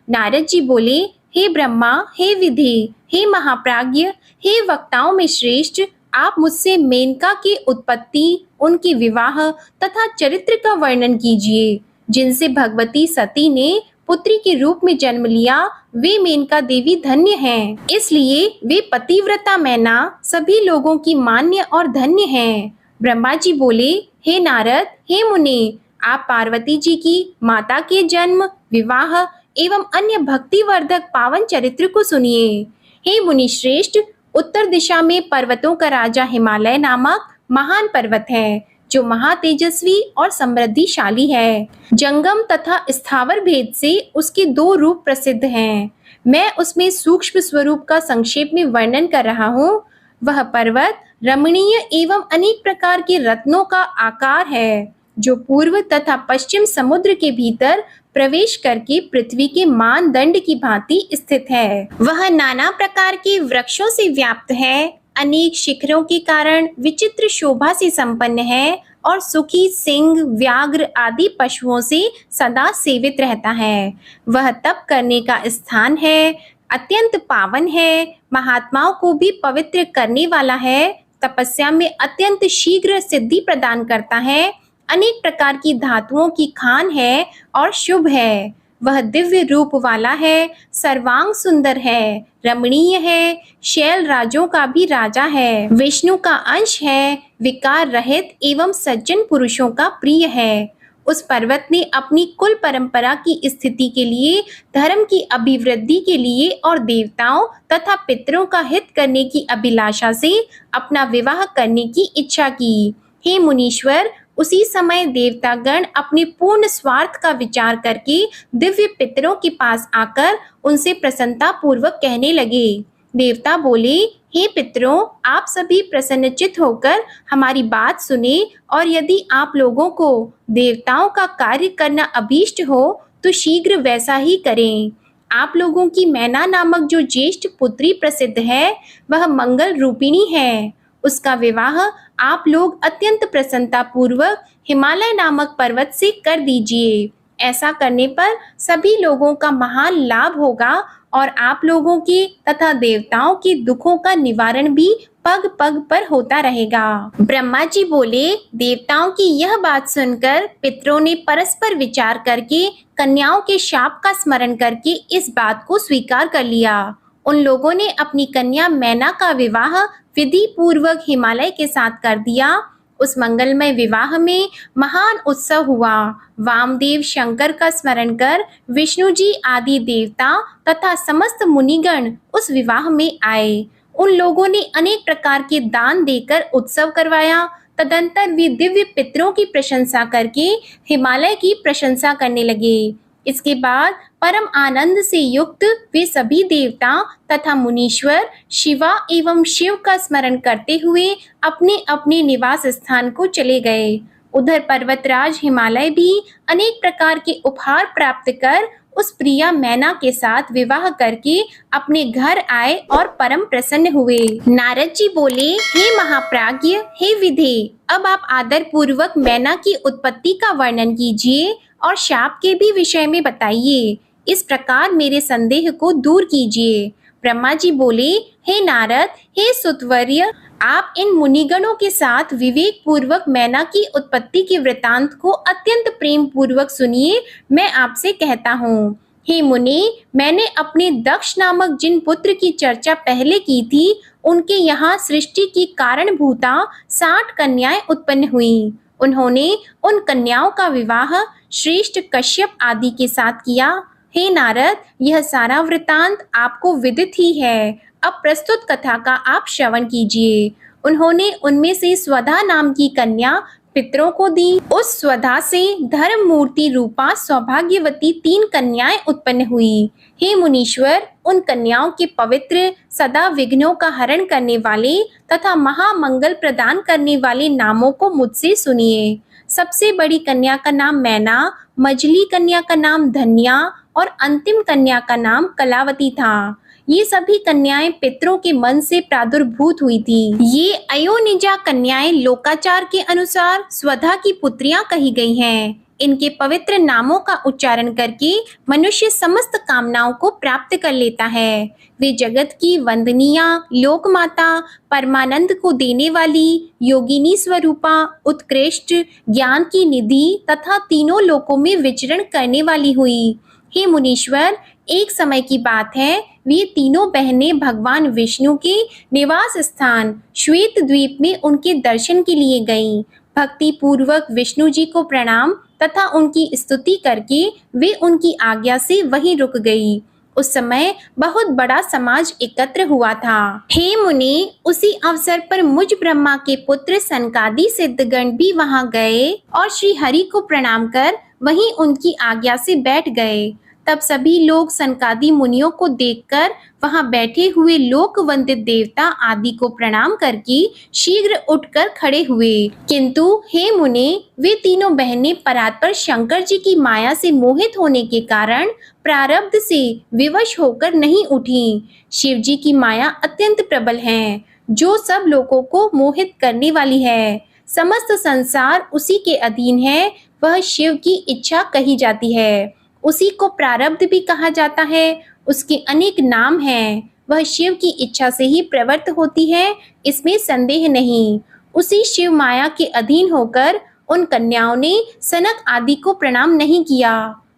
B: नारद जी बोले, हे ब्रह्मा, हे विधि, हे महाप्राज्ञ, हे वक्ताओं में श्रेष्ठ, आप मुझसे मेनका की उत्पत्ति, उनकी विवाह तथा चरित्र का वर्णन कीजिए। जिनसे भगवती सती ने पुत्री के रूप में जन्म लिया, वे मेनका देवी धन्य हैं। इसलिए वे पतिव्रता मैना सभी लोगों की मान्य और धन्य हैं। ब्रह्मा जी बोले, हे नारद, हे मुनि, आप पार्वती जी की माता के जन्म, विवाह एवं अन्य भक्तिवर्धक पावन चरित्र को सुनिए। हे मुनि श्रेष्ठ, उत्तर दिशा में पर्वतों का राजा हिमालय नामक महान पर्वत है, जो महातेजस्वी और समृद्धिशाली है। जंगम तथा स्थावर भेद से उसके दो रूप प्रसिद्ध हैं। मैं उसमें सूक्ष्म स्वरूप का संक्षेप में वर्णन कर रहा हूँ। वह पर्वत रमणीय एवं अनेक प्रकार के रत्नों का आकार है, जो पूर्व तथा पश्चिम समुद्र के भीतर प्रवेश करके पृथ्वी के मानदंड की भांति स्थित है। वह नाना प्रकार के वृक्षों से व्याप्त है, अनेक शिखरों के कारण विचित्र शोभा से संपन्न है और सुखी सिंह, व्याघ्र आदि पशुओं से सदा सेवित रहता है। वह तप करने का स्थान है, अत्यंत पावन है, महात्माओं को भी पवित्र करने वाला है, तपस्या में अत्यंत शीघ्र सिद्धि प्रदान करता है, अनेक प्रकार की धातुओं की खान है और शुभ है। वह दिव्य रूप वाला है, सर्वांग सुंदर है, रमणीय है, शैल राजों का भी राजा है, विष्णु का अंश है, विकार रहित एवं सज्जन पुरुषों का प्रिय है। उस पर्वत ने अपनी कुल परंपरा की स्थिति के लिए, धर्म की अभिवृद्धि के लिए और देवताओं तथा पितरों का हित करने की अभिलाषा से अपना विवाह करने की इच्छा की। हे मुनीश्वर, उसी समय देवतागण अपने पूर्ण स्वार्थ का विचार करके दिव्य पितरों के पास आकर उनसे प्रसन्नता पूर्वक कहने लगे। देवता बोले, हे पितरों, आप सभी प्रसन्नचित्त होकर हमारी बात सुने और यदि आप लोगों को देवताओं का कार्य करना अभीष्ट हो तो शीघ्र वैसा ही करें। आप लोगों की मैना नामक जो ज्येष्ठ पुत्री प्रसिद्ध है, वह मंगल रूपिणी है। उसका विवाह आप लोग अत्यंत प्रसन्नता पूर्वक हिमालय नामक पर्वत से कर दीजिए। ऐसा करने पर सभी लोगों का महान लाभ होगा और आप लोगों के तथा देवताओं के दुखों का निवारण भी पग पग पर होता रहेगा। ब्रह्मा जी बोले, देवताओं की यह बात सुनकर पितरों ने परस्पर विचार करके कन्याओं के शाप का स्मरण करके इस बात को स्वीकार कर लिया। उन लोगों ने अपनी कन्या मैना का विवाह विधि पूर्वक हिमालय के साथ कर दिया। उस मंगलमय विवाह में महान उत्सव हुआ। वामदेव शंकर का स्मरण कर विष्णु जी आदि देवता तथा समस्त मुनिगण उस विवाह में आए। उन लोगों ने अनेक प्रकार के दान देकर उत्सव करवाया। तदंतर वे दिव्य पितरों की प्रशंसा करके हिमालय की प्रशंसा करने लगे। इसके बाद परम आनंद से युक्त वे सभी देवता तथा मुनीश्वर शिवा एवं शिव का स्मरण करते हुए अपने अपने निवास स्थान को चले गए। उधर पर्वतराज हिमालय भी अनेक प्रकार के उपहार प्राप्त कर उस प्रिया मैना के साथ विवाह करके अपने घर आए और परम प्रसन्न हुए। नारद जी बोले, हे महाप्राज्ञ, हे विधे, अब आप आदर पूर्वक मैना की उत्पत्ति का वर्णन कीजिए और शाप के भी विषय में बताइए। इस प्रकार मेरे संदेह को दूर कीजिए। ब्रह्मा जी बोले, हे नारद, हे सुतवर्य, आप इन मुनिगणों के साथ विवेक पूर्वक मैना की उत्पत्ति के वृतांत को अत्यंत प्रेम पूर्वक सुनिए। मैं आपसे कहता हूँ, हे मुनि, मैंने अपने दक्ष नामक जिन पुत्र की चर्चा पहले की थी, उनके यहाँ सृष्टि की कारणभूता 60 कन्याएं उत्पन्न हुई। उन्होंने उन कन्याओं का विवाह श्रेष्ठ कश्यप आदि के साथ किया। हे नारद, यह सारा वृतांत आपको विदित ही है। अब प्रस्तुत कथा का आप श्रवण कीजिए। उन्होंने उनमें से स्वधा नाम की कन्या पितरों को दी। उस स्वधा से धर्म मूर्ति रूपा सौभाग्यवती 3 कन्याएं उत्पन्न हुई। हे मुनीश्वर, उन कन्याओं के पवित्र, सदा विघ्नों का हरण करने वाले तथा महामंगल प्रदान करने वाले नामों को मुझसे सुनिए। सबसे बड़ी कन्या का नाम मैना, मझली कन्या का नाम धन्या और अंतिम कन्या का नाम कलावती था। ये सभी कन्याएं पितरों के मन से प्रादुर्भूत हुई थी। ये अयोनिजा कन्याएं लोकाचार के अनुसार स्वधा की पुत्रियां कही गई हैं।
A: इनके पवित्र नामों का उच्चारण करके मनुष्य समस्त कामनाओं को प्राप्त कर लेता है। वे जगत की वंदनीय लोक माता, परमानंद को देने वाली, योगिनी स्वरूपा, उत्कृष्ट ज्ञान की निधि तथा तीनों लोकों में विचरण करने वाली हुई। हे मुनीश्वर, एक समय की बात है, वे तीनों बहनें भगवान विष्णु के निवास स्थान श्वेत द्वीप में उनके दर्शन के लिए गईं। भक्ति पूर्वक विष्णु जी को प्रणाम तथा उनकी स्तुति करके वे उनकी आज्ञा से वहीं रुक गई। उस समय बहुत बड़ा समाज एकत्र हुआ था। हे मुनि, उसी अवसर पर मुझ ब्रह्मा के पुत्र सनकादि सिद्धगण भी वहां गए और श्री हरि को प्रणाम कर वहीं उनकी आज्ञा से बैठ गए। तब सभी लोग सनकादि मुनियों को देखकर वहां बैठे हुए लोक वंदित देवता आदि को प्रणाम करके शीघ्र उठकर खड़े हुए। किंतु हे मुने, वे तीनों बहनें परात्पर शंकर जी की माया से मोहित होने के कारण प्रारब्ध से विवश होकर नहीं उठी। शिव जी की माया अत्यंत प्रबल है, जो सब लोगों को मोहित करने वाली है। समस्त संसार उसी के अधीन है। वह शिव की इच्छा कही जाती है। उसी को प्रारब्ध भी कहा जाता है। उसके अनेक नाम हैं। वह शिव की इच्छा से ही प्रवृत्त होती है, इसमें संदेह नहीं। उसी शिव माया के अधीन होकर उन कन्याओं ने सनक आदि को प्रणाम नहीं किया।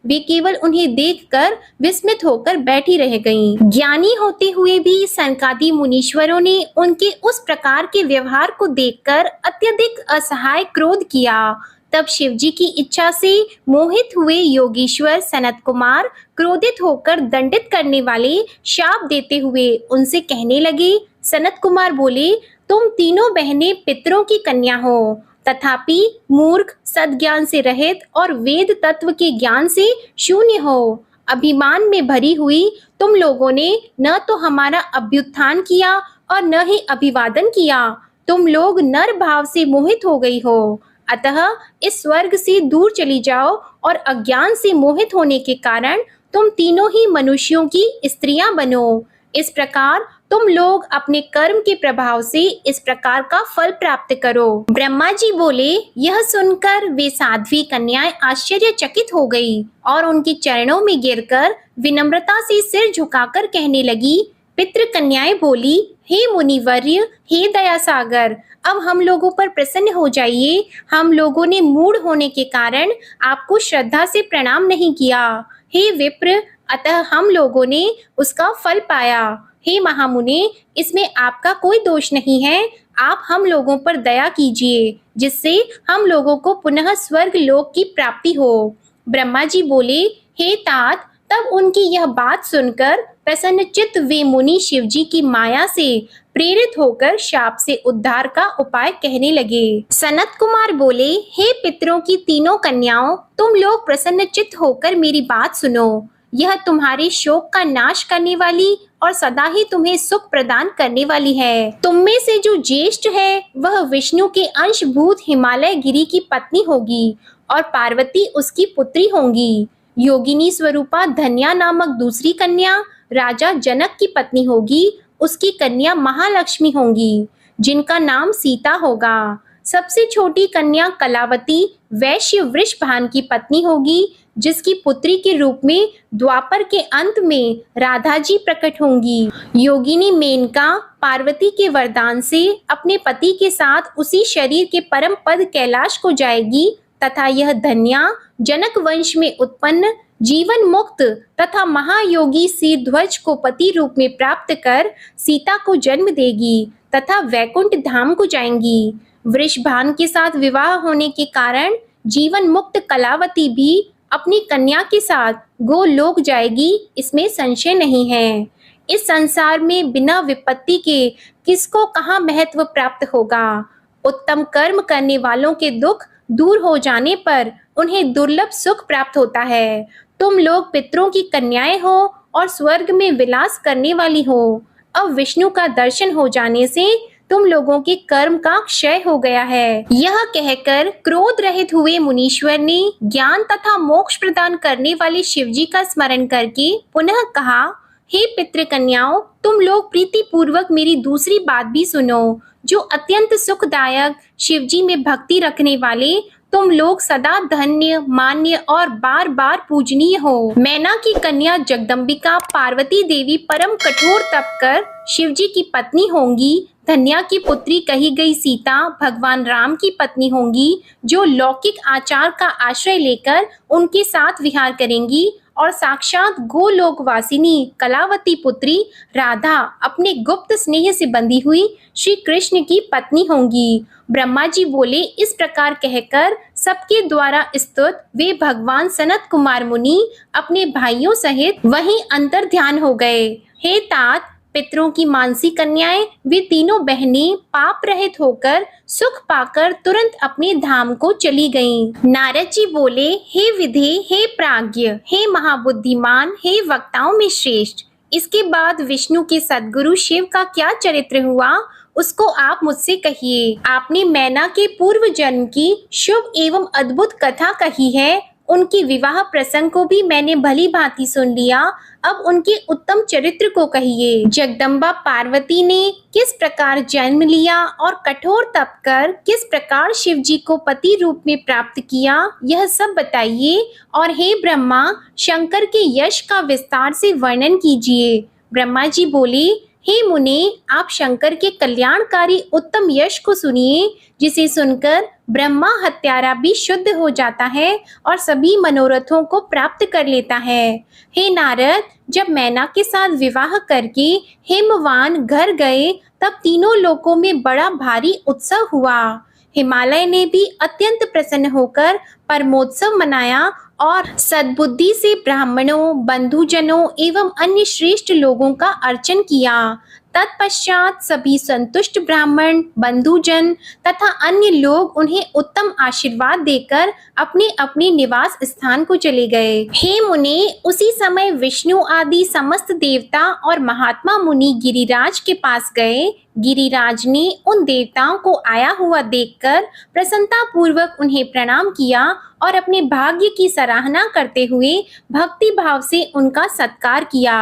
A: वे केवल उन्हें देखकर विस्मित होकर बैठी रह गईं। ज्ञानी होते हुए भी सनकादि मुनीश्वरों ने उनके उस प्रकार के व्यवहार को देखकर अत्यधिक असहाय क्रोध किया। तब शिव जी की इच्छा से मोहित हुए योगीश्वर सनत कुमार क्रोधित होकर दंडित करने वाले शाप देते हुए उनसे कहने लगे। सनत कुमार बोले, तुम तीनों बहनें पितरों की कन्या हो, तथापि मूर्ख, सद्ज्ञान से रहित और वेद तत्व के ज्ञान से शून्य हो। अभिमान में भरी हुई तुम लोगों ने न तो हमारा अभ्युत्थान किया और न ही अभिवादन किया। तुम लोग नर भाव से मोहित हो गई हो। अतः इस स्वर्ग से दूर चली जाओ और अज्ञान से मोहित होने के कारण तुम तीनों ही मनुष्यों की स्त्रियां बनो। इस प्रकार तुम लोग अपने कर्म के प्रभाव से इस प्रकार का फल प्राप्त करो। ब्रह्मा जी बोले, यह सुनकर वे साध्वी कन्याएं आश्चर्यचकित हो गई और उनके चरणों में गिरकर विनम्रता से सिर झुकाकर कहने लगी। पितृ कन्याएं बोली, हे मुनिवर्य, हे दया सागर, अब हम लोगों पर प्रसन्न हो जाइए। हम लोगों ने मूढ़ होने के कारण आपको श्रद्धा से प्रणाम नहीं किया। हे विप्र, अतः हम लोगों ने उसका फल पाया। हे महामुने, इसमें आपका कोई दोष नहीं है। आप हम लोगों पर दया कीजिए, जिससे हम लोगों को पुनः स्वर्ग लोक की प्राप्ति हो। ब्रह्मा जी बोले, हे तात, तब उनकी यह बात सुनकर प्रसन्नचित्त वे मुनि शिव जी की माया से प्रेरित होकर शाप से उद्धार का उपाय कहने लगे। सनत कुमार बोले, हे पितरों की तीनों कन्याओं, तुम लोग प्रसन्नचित्त होकर मेरी बात सुनो। यह तुम्हारे शोक का नाश करने वाली और सदा ही तुम्हें सुख प्रदान करने वाली है। तुम में से जो ज्येष्ठ है वह विष्णु के अंशभूत हिमालय गिरी की पत्नी होगी और पार्वती उसकी पुत्री होंगी। योगिनी स्वरूपा धन्या नामक दूसरी कन्या राजा जनक की पत्नी होगी। उसकी कन्या महालक्ष्मी होंगी, जिनका नाम सीता होगा। सबसे छोटी कन्या कलावती वैश्य वृषभान की पत्नी होगी, जिसकी पुत्री के रूप में द्वापर के अंत में राधा जी प्रकट होंगी। योगिनी मेनका पार्वती के वरदान से अपने पति के साथ उसी शरीर के परम पद कैलाश को जाएगी तथा यह धन्या जनक वंश में उत्पन्न जीवन मुक्त तथा महायोगी सिरध्वज को पति रूप में प्राप्त कर सीता को जन्म देगी तथा वैकुंठ धाम को जाएंगी। वृषभान के साथ विवाह होने के कारण जीवन मुक्त कलावती भी अपनी कन्या के साथ गोलोक जाएगी, इसमें संशय नहीं है। इस संसार में बिना विपत्ति के किसको कहाँ महत्व प्राप्त होगा। उत्तम कर्म करने वालों के दुख दूर हो जाने पर उन्हें दुर्लभ सुख प्राप्त होता है। तुम लोग पितरों की कन्याएं हो और स्वर्ग में विलास करने वाली हो। अब विष्णु का दर्शन हो जाने से तुम लोगों के कर्म का क्षय हो गया है। यह कहकर क्रोध रहित हुए मुनीश्वर ने ज्ञान तथा मोक्ष प्रदान करने वाले शिव जी का स्मरण करके पुनः कहा, हे पितृ कन्याओं, तुम लोग प्रीति पूर्वक मेरी दूसरी बात भी सुनो। जो अत्यंत सुखदायक शिव जी में भक्ति रखने वाले तुम लोग सदा धन्य, मान्य और बार बार पूजनीय हो। मैना की कन्या जगदम्बिका पार्वती देवी परम कठोर तप कर शिव जी की पत्नी होंगी। धन्या की पुत्री कही गई सीता भगवान राम की पत्नी होंगी, जो लौकिक आचार का आश्रय लेकर उनके साथ विहार करेंगी। और साक्षात गोलोकवासिनी कलावती पुत्री राधा अपने गुप्त स्नेह से बंधी हुई श्री कृष्ण की पत्नी होंगी। ब्रह्मा जी बोले, इस प्रकार कहकर सबके द्वारा स्तुत वे भगवान सनत कुमार मुनि अपने भाइयों सहित वहीं अंतर ध्यान हो गए। हे तात, पितरों की मानसी कन्याएं वे तीनों बहनें पाप रहित होकर सुख पाकर तुरंत अपने धाम को चली गईं। नारद जी बोले, हे विधे, हे प्राज्ञ, हे महाबुद्धिमान, हे वक्ताओं में श्रेष्ठ, इसके बाद विष्णु के सद्गुरु शिव का क्या चरित्र हुआ उसको आप मुझसे कहिए। आपने मैना के पूर्व जन्म की शुभ एवं अद्भुत कथा कही है, उनके विवाह प्रसंग को भी मैंने भली भांति सुन लिया। अब उनके उत्तम चरित्र को कहिए। जगदम्बा पार्वती ने किस प्रकार जन्म लिया और कठोर तप कर किस प्रकार शिव जी को पति रूप में प्राप्त किया, यह सब बताइए। और हे ब्रह्मा, शंकर के यश का विस्तार से वर्णन कीजिए। ब्रह्मा जी बोले, हे मुने, आप शंकर के कल्याणकारी उत्तम यश को सुनिए, जिसे सुनकर ब्रह्मा हत्यारा भी शुद्ध हो जाता है और सभी मनोरथों को प्राप्त कर लेता है। हे नारद, जब मैना के साथ विवाह करके हिमवान घर गए, तब तीनों लोकों में बड़ा भारी उत्सव हुआ। हिमालय ने भी अत्यंत प्रसन्न होकर परमोत्सव मनाया और सद्बुद्धि से ब्राह्मणों, बंधुजनों एवं अन्य श्रेष्ठ लोगों का अर्चन किया। तत्पश्चात सभी संतुष्ट ब्राह्मण, बंधुजन तथा अन्य लोग उन्हें उत्तम आशीर्वाद देकर अपने अपने निवास स्थान को चले गए। हे मुने, उसी समय विष्णु आदि समस्त देवता और महात्मा मुनि गिरिराज के पास गए। गिरिराज ने उन देवताओं को आया हुआ देखकर प्रसन्नता पूर्वक उन्हें प्रणाम किया और अपने भाग्य की सराहना करते हुए भक्ति भाव से उनका सत्कार किया।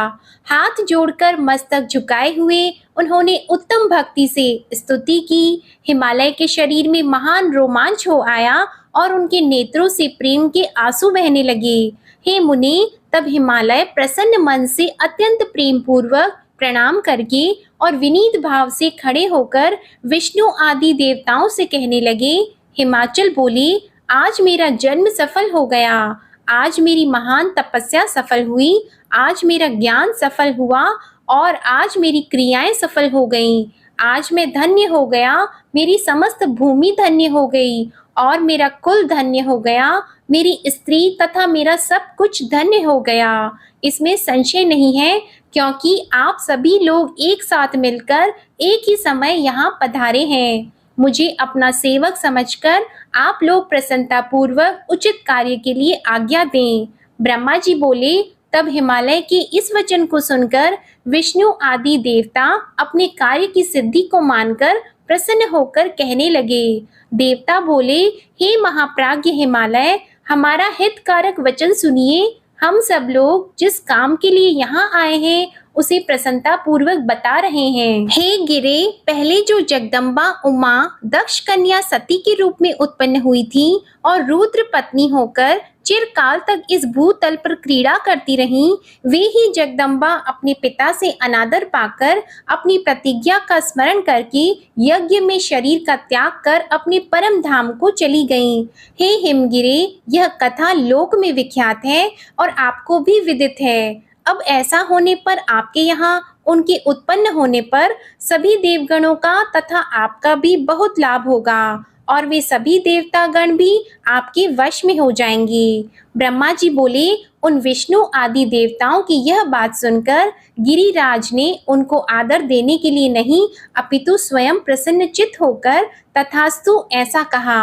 A: हाथ जोड़कर मस्तक झुकाए हुए उन्होंने उत्तम भक्ति से स्तुति की। हिमालय के शरीर में महान रोमांच हो आया और उनके नेत्रों से प्रेम के आंसू बहने लगे। हे मुनि, तब हिमालय प्रसन्न मन से अत्यंत प्रेम पूर्वक प्रणाम करके और विनीत भाव से खड़े होकर विष्णु आदि देवताओं से कहने लगे। हिमाचल बोले, आज मेरा जन्म सफल हो गया, आज मेरी महान तपस्या सफल हुई, आज मेरा ज्ञान सफल हुआ और आज मेरी क्रियाएं सफल हो गईं। आज मैं धन्य हो गया, मेरी समस्त भूमि धन्य हो गई और मेरा कुल धन्य हो गया, मेरी स्त्री तथा मेरा सब कुछ धन्य हो गया। इसमें संशय नहीं है, क्योंकि आप सभी लोग एक साथ मिलकर एक ही समय यहाँ पधारे हैं। मुझे अपना सेवक समझकर आप लोग प्रसन्नता पूर्वक उचित कार्य के लिए आज्ञा दें। ब्रह्मा जी बोले, तब हिमालय के इस वचन को सुनकर विष्णु आदि देवता अपने कार्य की सिद्धि को मानकर प्रसन्न होकर कहने लगे। देवता बोले, हे महाप्राज्ञ हिमालय, हमारा हितकारक वचन सुनिए। हम सब लोग जिस काम के लिए यहाँ आए हैं उसे प्रसन्नता पूर्वक बता रहे हैं। हे गिरे, पहले जो जगदम्बा उमा दक्ष कन्या सती के रूप में उत्पन्न हुई थी और रुद्र पत्नी होकर चिरकाल तक इस भूतल पर क्रीड़ा करती रहीं, वे ही जगदम्बा अपने पिता से अनादर पाकर अपनी प्रतिज्ञा का स्मरण करके यज्ञ में शरीर का त्याग कर अपने परम धाम को चली गईं। हे हिमगिरे, यह कथा लोक में विख्यात है और आपको भी विदित है। अब ऐसा होने पर आपके यहाँ उनके उत्पन्न होने पर सभी देवगणों का तथा आपका भी बहुत लाभ होगा और वे सभी देवतागण भी आपके वश में हो जाएंगे। ब्रह्मा जी बोले, उन विष्णु आदि देवताओं की यह बात सुनकर गिरिराज ने उनको आदर देने के लिए नहीं अपितु स्वयं प्रसन्नचित्त होकर तथास्तु ऐसा कहा।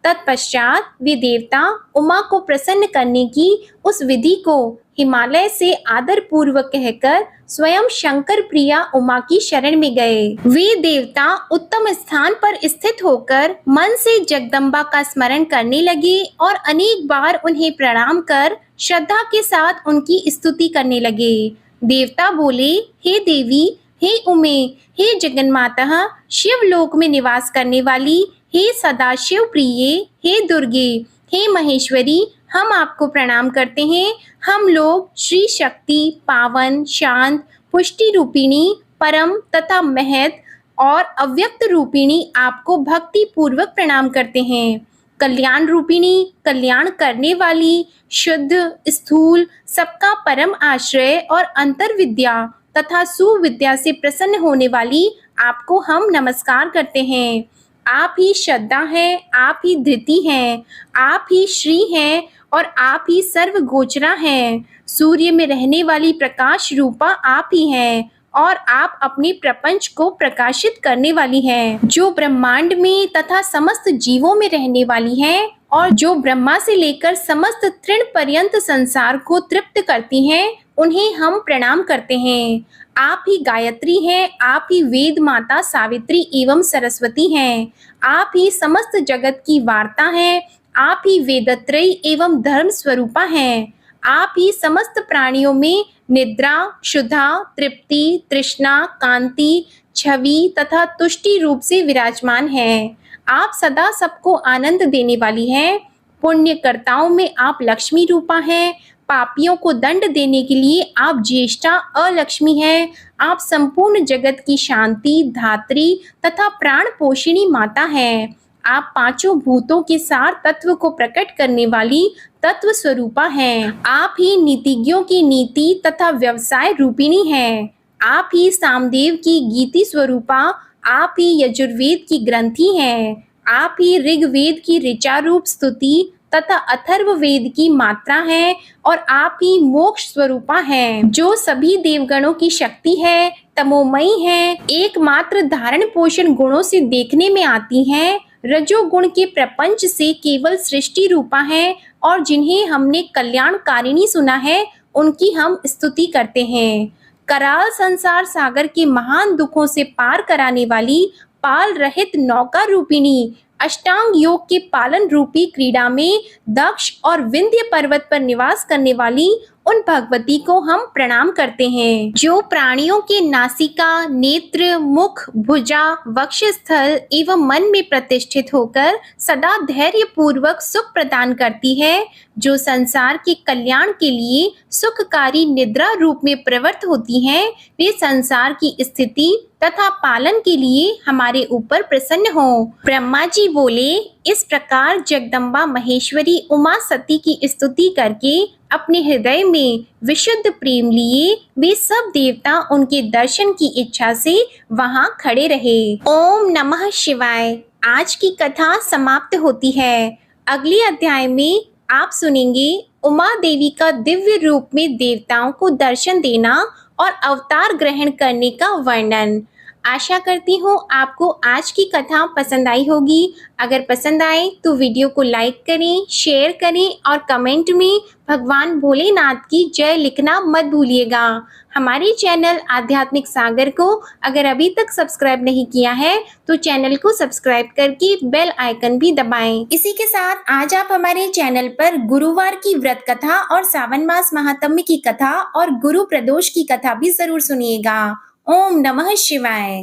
A: तत्पश्चात वे देवता उमा को प्रसन्न करने की उस विधि को हिमालय से आदर पूर्वक कहकर स्वयं शंकर प्रिया उमा की शरण में गए। वे देवता उत्तम स्थान पर स्थित होकर मन से जगदम्बा का स्मरण करने लगे और अनेक बार उन्हें प्रणाम कर श्रद्धा के साथ उनकी स्तुति करने लगे। देवता बोले, हे देवी, हे उमे, हे जगन्माता, शिवलोक में निवास करने वाली,
B: हे सदाशिव प्रिय, हे दुर्गे, हे महेश्वरी, हम आपको प्रणाम करते हैं। हम लोग श्री शक्ति, पावन, शांत, पुष्टि रूपिणी, परम तथा महत और अव्यक्त रूपिणी आपको भक्ति पूर्वक प्रणाम करते हैं। कल्याण रूपिणी, कल्याण करने वाली, शुद्ध, स्थूल, सबका परम आश्रय और अंतर विद्या तथा सुविद्या से प्रसन्न होने वाली आपको हम नमस्कार करते हैं। आप ही श्रद्धा हैं, आप ही धृति हैं, आप ही श्री हैं और आप ही सर्वगोचरा हैं। सूर्य में रहने वाली प्रकाश रूपा आप ही हैं और आप अपने प्रपंच को प्रकाशित करने वाली हैं, जो ब्रह्मांड में तथा समस्त जीवों में रहने वाली हैं और जो ब्रह्मा से लेकर समस्त तृण पर्यंत संसार को तृप्त करती हैं, उन्हें हम प्रणाम करते हैं। आप ही गायत्री हैं, आप ही वेद माता सावित्री एवं सरस्वती हैं, आप ही समस्त जगत की वार्ता हैं, आप ही वेदत्रयी एवं धर्म स्वरूपा हैं, आप ही समस्त प्राणियों में निद्रा, क्षुधा, तृप्ति, तृष्णा, कांति, छवि तथा तुष्टि रूप से विराजमान हैं। आप सदा सबको आनंद देने वाली हैं। पुण्यकर्ताओं में आप लक्ष्मी रूपा हैं। पापियों को दंड देने के लिए आप ज्येष्ठा अलक्ष्मी हैं। आप संपूर्ण जगत की शांति, धात्री तथा प्राण पोषिणी माता हैं। आप पांचों भूतों के सार तत्व को प्रकट करने वाली तत्व स्वरूपा हैं। आप ही नीतिज्ञों की नीति तथा व्यवसाय रूपिणी हैं। आप ही सामदेव की गीति स्वरूपा, आप ही यजुर्वेद की ग्रंथि हैं। आप ही ऋग्वेद की ऋचा रूप स्तुति तथा अथर्ववेद की मात्रा है और आप ही मोक्ष स्वरूपा हैं, जो सभी देवगणों की शक्ति है, तमोमयी है, एकमात्र धारण पोषण गुणों से देखने में आती हैं, रजोगुण के प्रपंच से केवल सृष्टि रूपा है और जिन्हें हमने कल्याणकारिणी सुना है, उनकी हम स्तुति करते हैं। कराल संसार सागर के महान दुखों से पार कराने वाली पाल रहित नौका रूपिणी, अष्टांग योग के पालन रूपी क्रीड़ा में दक्ष और विंध्य पर्वत पर निवास करने वाली उन भगवती को हम प्रणाम करते हैं, जो प्राणियों के नासिका, नेत्र, मुख, भुजा, वक्षस्थल एवं मन में प्रतिष्ठित होकर सदा धैर्य पूर्वक सुख प्रदान करती है, जो संसार के कल्याण के लिए सुखकारी निद्रा रूप में प्रवृत्त होती हैं। वे संसार की स्थिति तथा पालन के लिए हमारे ऊपर प्रसन्न हो। ब्रह्मा जी बोले, इस प्रकार जगदम्बा महेश्वरी उमा सती की स्तुति करके अपने हृदय में विशुद्ध प्रेम लिए वे सब देवता उनके दर्शन की इच्छा से वहां खड़े रहे। ओम नमः शिवाय। आज की कथा समाप्त होती है। अगले अध्याय में आप सुनेंगे उमा देवी का दिव्य रूप में देवताओं को दर्शन देना और अवतार ग्रहण करने का वर्णन। आशा करती हूँ आपको आज की कथा पसंद आई होगी। अगर पसंद आए तो वीडियो को लाइक करें, शेयर करें और कमेंट में भगवान भोलेनाथ की जय लिखना मत भूलिएगा। हमारे चैनल आध्यात्मिक सागर को अगर अभी तक सब्सक्राइब नहीं किया है तो चैनल को सब्सक्राइब करके बेल आइकन भी दबाएं। इसी के साथ आज आप हमारे चैनल पर गुरुवार की व्रत कथा और सावन मास महात्म्य की कथा और गुरु प्रदोष की कथा भी जरूर सुनिएगा। ओम नमः शिवाय।